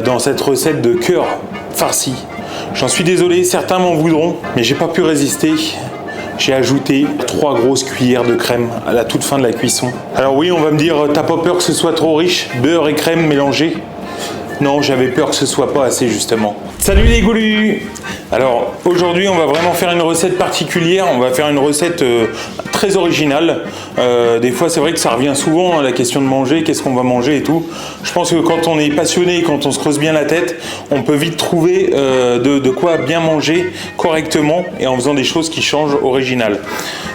dans cette recette de cœur farci. J'en suis désolé, certains m'en voudront, mais j'ai pas pu résister. J'ai ajouté 3 grosses cuillères de crème à la toute fin de la cuisson. Alors oui, on va me dire, t'as pas peur que ce soit trop riche, beurre et crème mélangés? Non, j'avais peur que ce soit pas assez justement. Salut les goulus! Alors aujourd'hui on va vraiment faire une recette particulière, on va faire une recette très originale. Des fois c'est vrai que ça revient souvent, la question de manger, qu'est-ce qu'on va manger et tout. Je pense que quand on est passionné, quand on se creuse bien la tête, on peut vite trouver de quoi bien manger correctement et en faisant des choses qui changent originales.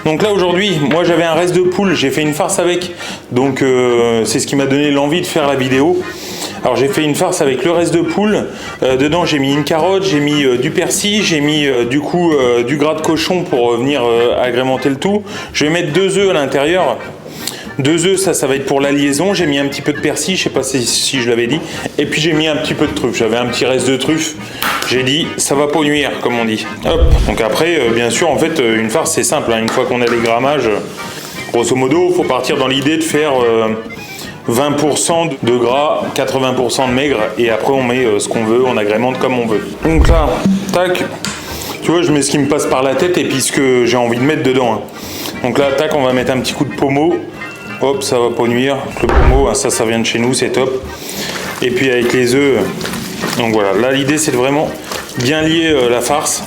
Donc là aujourd'hui, moi j'avais un reste de poule, j'ai fait une farce avec, donc c'est ce qui m'a donné l'envie de faire la vidéo. Alors j'ai fait une farce avec le reste de poule, dedans j'ai mis une carotte, j'ai mis du persil, j'ai mis du gras de cochon pour venir agrémenter le tout. Je vais mettre 2 œufs à l'intérieur. 2 œufs, ça va être pour la liaison. J'ai mis un petit peu de persil, je sais pas si je l'avais dit. Et puis j'ai mis un petit peu de truffe, j'avais un petit reste de truffe. J'ai dit, ça va pas nuire, comme on dit. Hop. Donc après, bien sûr, en fait, une farce c'est simple, hein. Une fois qu'on a les grammages, grosso modo, il faut partir dans l'idée de faire 20% de gras, 80% de maigre, et après on met ce qu'on veut, on agrémente comme on veut. Donc là, tac, tu vois, je mets ce qui me passe par la tête et puis ce que j'ai envie de mettre dedans. Hein. Donc là, tac, on va mettre un petit coup de pommeau. Hop, ça va pas nuire. Le pommeau, hein, ça vient de chez nous, c'est top. Et puis avec les œufs, donc voilà. Là, l'idée c'est de vraiment bien lier la farce,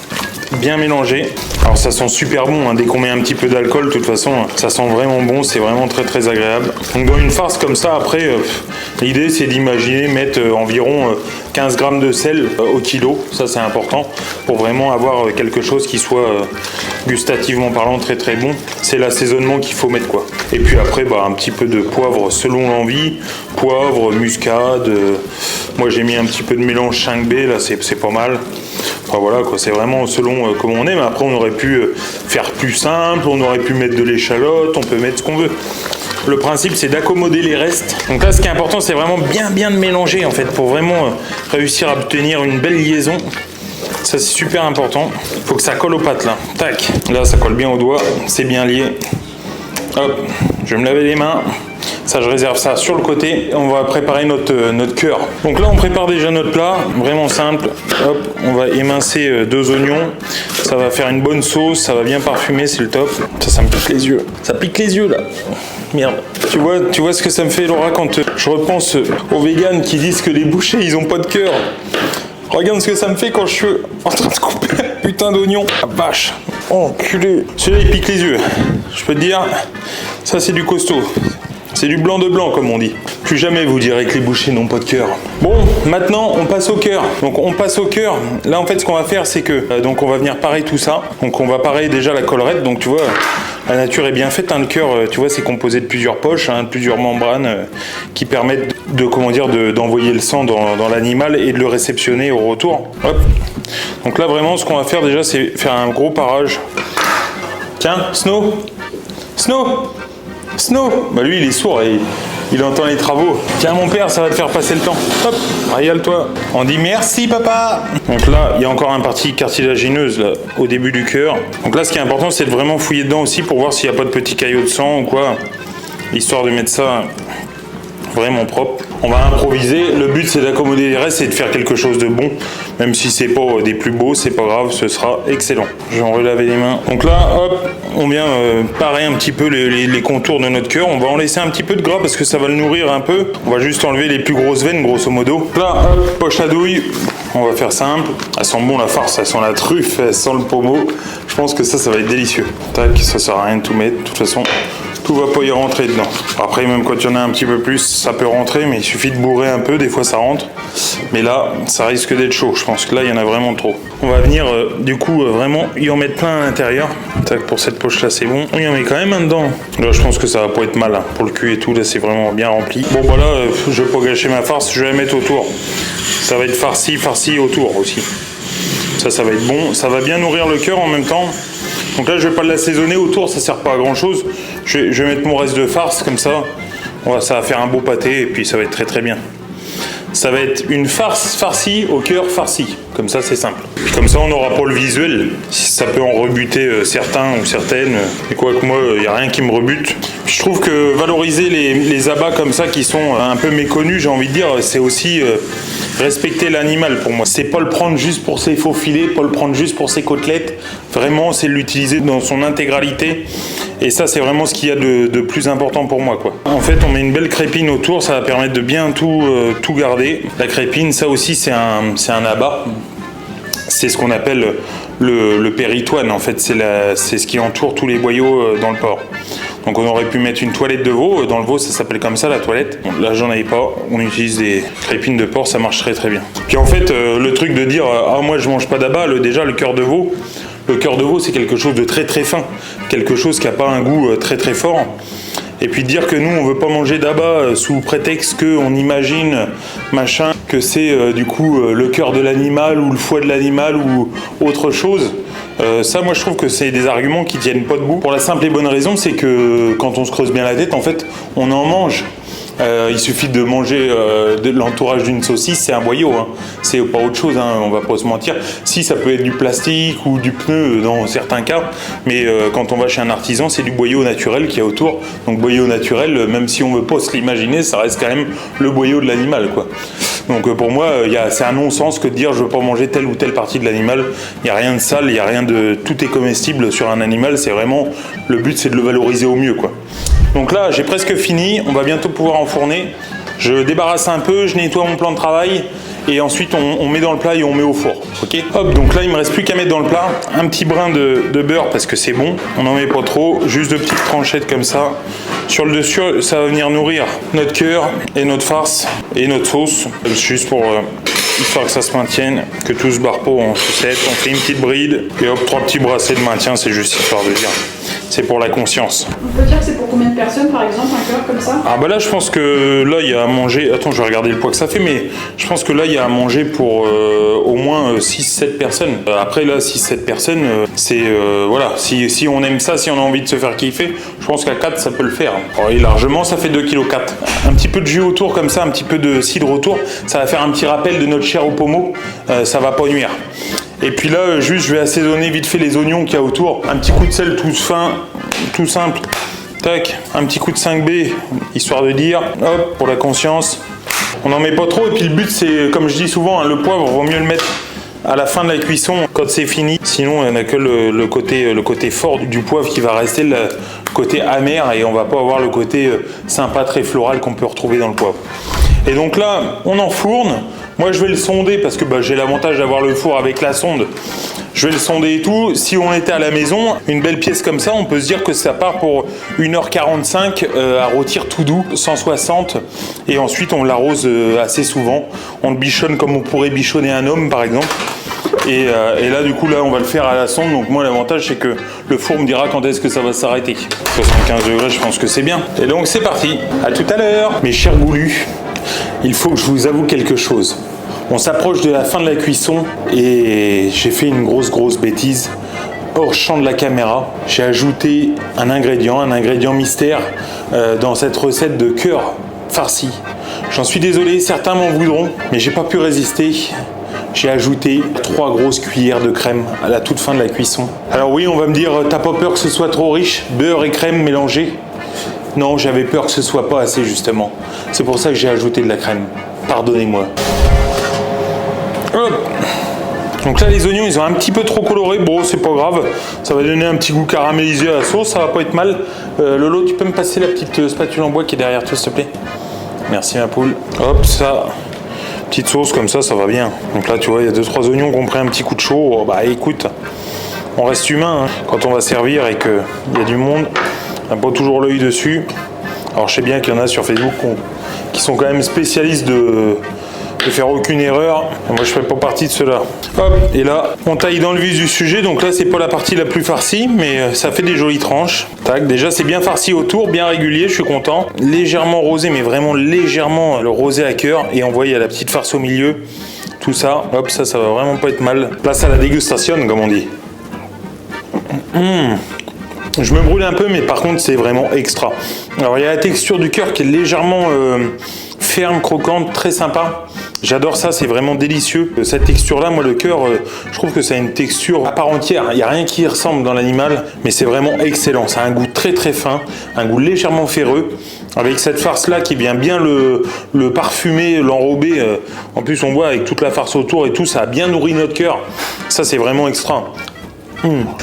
bien mélanger. Alors ça sent super bon, hein. Dès qu'on met un petit peu d'alcool, de toute façon, ça sent vraiment bon, c'est vraiment très très agréable. Donc dans une farce comme ça, après, l'idée c'est d'imaginer mettre environ 15 grammes de sel au kilo, ça c'est important, pour vraiment avoir quelque chose qui soit gustativement parlant très très bon. C'est l'assaisonnement qu'il faut mettre quoi. Et puis après, un petit peu de poivre selon l'envie, poivre, muscade, moi j'ai mis un petit peu de mélange 5B, là c'est pas mal. Enfin voilà quoi, c'est vraiment selon comment on est, mais après on aurait pu faire plus simple, on aurait pu mettre de l'échalote, on peut mettre ce qu'on veut. Le principe c'est d'accommoder les restes. Donc là ce qui est important c'est vraiment bien de mélanger en fait pour vraiment réussir à obtenir une belle liaison. Ça c'est super important. Il faut que ça colle aux pâtes là. Tac, là ça colle bien aux doigts, c'est bien lié. Hop, je vais me laver les mains. Ça, je réserve ça sur le côté. On va préparer notre cœur. Donc là, on prépare déjà notre plat. Vraiment simple. Hop, on va émincer 2 oignons. Ça va faire une bonne sauce. Ça va bien parfumer, c'est le top. Ça me pique les yeux. Ça pique les yeux, là. Merde. Tu vois ce que ça me fait, Laura, quand je repense aux véganes qui disent que les bouchers, ils ont pas de cœur. Regarde ce que ça me fait quand je suis en train de couper un putain d'oignon. Ah, vache. Oh, enculé. Celui-là, il pique les yeux. Je peux te dire, ça, c'est du costaud. C'est du blanc de blanc, comme on dit. Plus jamais vous direz que les bouchers n'ont pas de cœur. Bon, maintenant, on passe au cœur. Donc, on passe au cœur. Là, en fait, ce qu'on va faire, c'est que... donc, on va venir parer tout ça. Donc, on va parer déjà la collerette. Donc, tu vois, la nature est bien faite. Hein. Le cœur, tu vois, c'est composé de plusieurs poches, hein, plusieurs membranes qui permettent d'envoyer le sang dans l'animal et de le réceptionner au retour. Hop. Donc là, vraiment, ce qu'on va faire déjà, c'est faire un gros parage. Tiens, Snow. Bah lui il est sourd et il entend les travaux. Tiens mon père, ça va te faire passer le temps. Hop, régale-toi. On dit merci papa. Donc là, il y a encore une partie cartilagineuse là, au début du cœur. Donc là, ce qui est important, c'est de vraiment fouiller dedans aussi pour voir s'il n'y a pas de petits caillots de sang ou quoi. Histoire de mettre ça vraiment propre. On va improviser. Le but c'est d'accommoder les restes et de faire quelque chose de bon. Même si c'est pas des plus beaux, c'est pas grave, ce sera excellent. Je vais en relaver les mains. Donc là, hop, on vient parer un petit peu les contours de notre cœur. On va en laisser un petit peu de gras parce que ça va le nourrir un peu. On va juste enlever les plus grosses veines, grosso modo. Là, hop, poche à douille. On va faire simple. Elle sent bon la farce, elle sent la truffe, elle sent le pommeau. Je pense que ça va être délicieux. Tac, ça sert à rien de tout mettre. De toute façon, tout va pas y rentrer dedans. Après, même quand il y en a un petit peu plus, ça peut rentrer, mais il suffit de bourrer un peu, des fois ça rentre. Mais là, ça risque d'être chaud. Je pense que là, il y en a vraiment trop. On va venir, du coup, vraiment y en mettre plein à l'intérieur. Tac, pour cette poche-là, c'est bon. On y en met quand même un dedans. Là, je pense que ça va pas être mal. Hein. Pour le cul et tout, là, c'est vraiment bien rempli. Bon, voilà, je vais pas gâcher ma farce, je vais la mettre autour. Ça va être farci autour aussi. Ça va être bon. Ça va bien nourrir le cœur en même temps. Donc là, je vais pas l'assaisonner autour, ça sert pas à grand chose. Je vais mettre mon reste de farce comme ça. Ça va faire un beau pâté et puis ça va être très très bien. ça va être une farce farcie au cœur farci. Comme ça, c'est simple. Comme ça, on n'aura pas le visuel. Si ça peut en rebuter certains ou certaines. Et quoi que moi, il n'y a rien qui me rebute. Je trouve que valoriser les abats comme ça, qui sont un peu méconnus, j'ai envie de dire, c'est aussi respecter l'animal pour moi. C'est pas le prendre juste pour ses faux filets, pas le prendre juste pour ses côtelettes. Vraiment, c'est l'utiliser dans son intégralité. Et ça, c'est vraiment ce qu'il y a de plus important pour moi, quoi. En fait, on met une belle crépine autour, ça va permettre de bien tout garder. La crépine, ça aussi, c'est un abat. C'est ce qu'on appelle le péritoine, en fait. C'est ce qui entoure tous les boyaux dans le porc. Donc on aurait pu mettre une toilette de veau. Dans le veau, ça s'appelle comme ça, la toilette. Bon, là, j'en avais pas. On utilise des crépines de porc, ça marche très très bien. Puis en fait, le truc de dire « Ah, moi, je mange pas d'abat », déjà, le cœur de veau, c'est quelque chose de très très fin. Quelque chose qui n'a pas un goût très très fort. Et puis dire que nous, on veut pas manger d'abat sous prétexte qu'on imagine, machin, que c'est du coup le cœur de l'animal ou le foie de l'animal ou autre chose. Ça, moi, je trouve que c'est des arguments qui tiennent pas debout. Pour la simple et bonne raison, c'est que quand on se creuse bien la tête, en fait, on en mange. Il suffit de manger de l'entourage d'une saucisse, c'est un boyau, hein. C'est pas autre chose, hein, on va pas se mentir. Si, ça peut être du plastique ou du pneu dans certains cas, mais quand on va chez un artisan, c'est du boyau naturel qu'il y a autour. Donc boyau naturel, même si on veut pas se l'imaginer, ça reste quand même le boyau de l'animal, quoi. Donc pour moi, c'est un non-sens que de dire je veux pas manger telle ou telle partie de l'animal. Il n'y a rien de sale, il n'y a rien de... Tout est comestible sur un animal, c'est vraiment... Le but, c'est de le valoriser au mieux, quoi. Donc là, j'ai presque fini, on va bientôt pouvoir enfourner. Je débarrasse un peu, je nettoie mon plan de travail et ensuite on met dans le plat et on met au four. Ok. Hop, donc là il me reste plus qu'à mettre dans le plat un petit brin de beurre parce que c'est bon. On n'en met pas trop, juste de petites tranchettes comme ça. Sur le dessus, ça va venir nourrir notre cœur et notre farce et notre sauce, juste pour histoire que ça se maintienne, que tout se barre pas en sucette. On fait une petite bride et hop, 3 petits bracelets de maintien, c'est juste histoire de dire. C'est pour la conscience. On peut dire que c'est pour combien de personnes, par exemple, un cœur comme ça? Ah bah là, je pense que là, il y a à manger... Attends, je vais regarder le poids que ça fait, mais je pense que là, il y a à manger pour au moins 6-7 personnes. Après, là, 6-7 personnes, c'est... voilà, si on aime ça, si on a envie de se faire kiffer, je pense qu'à 4, ça peut le faire. Alors, et largement, ça fait 2,4 kg. Un petit peu de jus autour, comme ça, un petit peu de cidre autour, ça va faire un petit rappel de notre chair au pommeau. Ça va pas nuire. Et puis là, juste, je vais assaisonner vite fait les oignons qu'il y a autour. Un petit coup de sel tout fin, tout simple. Tac, un petit coup de 5B, histoire de dire. Hop, pour la conscience. On n'en met pas trop. Et puis le but, c'est, comme je dis souvent, hein, le poivre, vaut mieux le mettre à la fin de la cuisson, quand c'est fini. Sinon, il n'y en a que le côté fort du poivre qui va rester, le côté amer. Et on va pas avoir le côté sympa, très floral qu'on peut retrouver dans le poivre. Et donc là, on enfourne. Moi, je vais le sonder parce que j'ai l'avantage d'avoir le four avec la sonde. Je vais le sonder et tout. Si on était à la maison, une belle pièce comme ça, on peut se dire que ça part pour 1h45 à rôtir tout doux, 160. Et ensuite, on l'arrose assez souvent. On le bichonne comme on pourrait bichonner un homme, par exemple. Et là, du coup, là, on va le faire à la sonde. Donc moi, l'avantage, c'est que le four me dira quand est-ce que ça va s'arrêter. 75 degrés, je pense que c'est bien. Et donc, c'est parti. À tout à l'heure. Mes chers goulus, il faut que je vous avoue quelque chose. On s'approche de la fin de la cuisson et j'ai fait une grosse bêtise. Hors champ de la caméra, j'ai ajouté un ingrédient mystère dans cette recette de cœur farci. J'en suis désolé, certains m'en voudront, mais j'ai pas pu résister. J'ai ajouté 3 grosses cuillères de crème à la toute fin de la cuisson. Alors oui, on va me dire, t'as pas peur que ce soit trop riche, beurre et crème mélangés? Non, j'avais peur que ce soit pas assez justement. C'est pour ça que j'ai ajouté de la crème. Pardonnez-moi. Hop. Donc là, les oignons, ils ont un petit peu trop coloré. Bon, c'est pas grave. Ça va donner un petit goût caramélisé à la sauce. Ça va pas être mal. Lolo, tu peux me passer la petite spatule en bois qui est derrière toi, s'il te plaît? Merci, ma poule. Hop, ça. Petite sauce comme ça va bien. Donc là, tu vois, il y a 2-3 oignons qui ont pris un petit coup de chaud. Oh, bah écoute, on reste humain hein. Quand on va servir et qu'il y a du monde, on n'a pas toujours l'œil dessus. Alors je sais bien qu'il y en a sur Facebook qui sont quand même spécialistes de faire aucune erreur. Moi je fais pas partie de ceux-là. Hop, et là on taille dans le vif du sujet. Donc là c'est pas la partie la plus farcie, mais ça fait des jolies tranches. Tac, déjà c'est bien farci autour, bien régulier, je suis content. Légèrement rosé, mais vraiment légèrement le rosé à cœur. Et on voit il y a la petite farce au milieu. Tout ça, hop, ça va vraiment pas être mal. Place à la dégustation comme on dit. Je me brûle un peu, mais par contre c'est vraiment extra. Alors il y a la texture du cœur qui est légèrement ferme, croquante, très sympa. J'adore ça, c'est vraiment délicieux. Cette texture-là, moi, le cœur, je trouve que ça a une texture à part entière. Il n'y a rien qui y ressemble dans l'animal, mais c'est vraiment excellent. Ça a un goût très très fin, un goût légèrement ferreux. Avec cette farce-là qui vient bien le parfumer, l'enrober. En plus, on voit avec toute la farce autour et tout, ça a bien nourri notre cœur. Ça, c'est vraiment extra.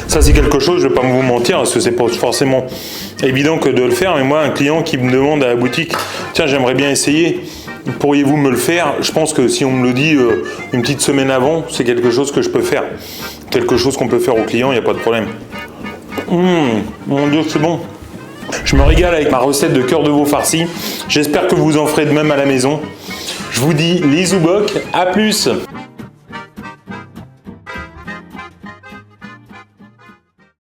Ça, c'est quelque chose, je ne vais pas vous mentir, parce que c'est pas forcément évident que de le faire. Mais moi, un client qui me demande à la boutique, tiens, j'aimerais bien essayer, pourriez-vous me le faire? Je pense que si on me le dit une petite semaine avant, c'est quelque chose que je peux faire. Quelque chose qu'on peut faire au client, il n'y a pas de problème. Mon Dieu, c'est bon. Je me régale avec ma recette de cœur de veau farci. J'espère que vous en ferez de même à la maison. Je vous dis les zoubocs, à plus!